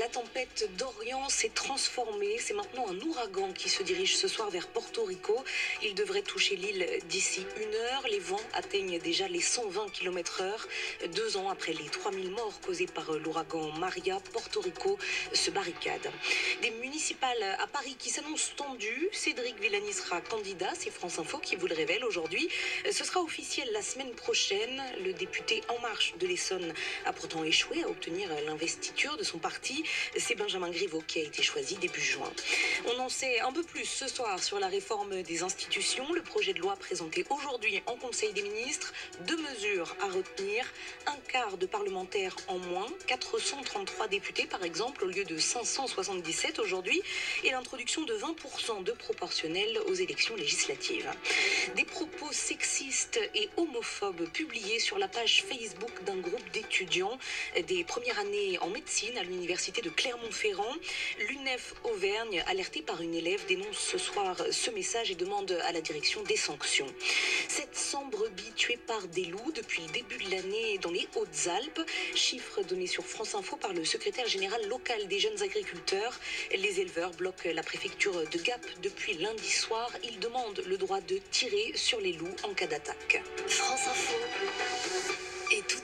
La tempête Dorian s'est transformée. C'est maintenant un ouragan qui se dirige ce soir vers Porto Rico. Il devrait toucher l'île d'ici 1 heure. Les vents atteignent déjà les 120 km/h. 2 ans après les 3000 morts causés par l'ouragan Maria, Porto Rico se barricade. Des municipales à Paris qui s'annoncent tendues. Cédric Villani sera candidat, c'est France Info qui vous le révèle aujourd'hui. Ce sera officiel la semaine prochaine. Le député En Marche de l'Essonne a pourtant échoué à obtenir l'investiture de son parti. C'est Benjamin Griveaux qui a été choisi début juin. On en sait un peu plus ce soir sur la réforme des institutions. Le projet de loi présenté aujourd'hui en Conseil des ministres. 2 mesures à retenir. 1/4 de parlementaires en moins. 433 députés par exemple au lieu de 577 aujourd'hui. Et l'introduction de 20% de proportionnel aux élections législatives. Des propos sexistes et homophobes publiés sur la page Facebook d'un groupe d'étudiants des premières années en médecine à l'université de Clermont-Ferrand. L'UNEF Auvergne, alertée par une élève, dénonce ce soir ce message et demande à la direction des sanctions. 700 brebis tuées par des loups depuis le début de l'année dans les Hautes-Alpes. Chiffre donné sur France Info par le secrétaire général local des jeunes agriculteurs. Les éleveurs bloquent la préfecture de Gap depuis lundi soir. Ils demandent le droit de tirer sur les loups en cas d'attaque. France Info et tout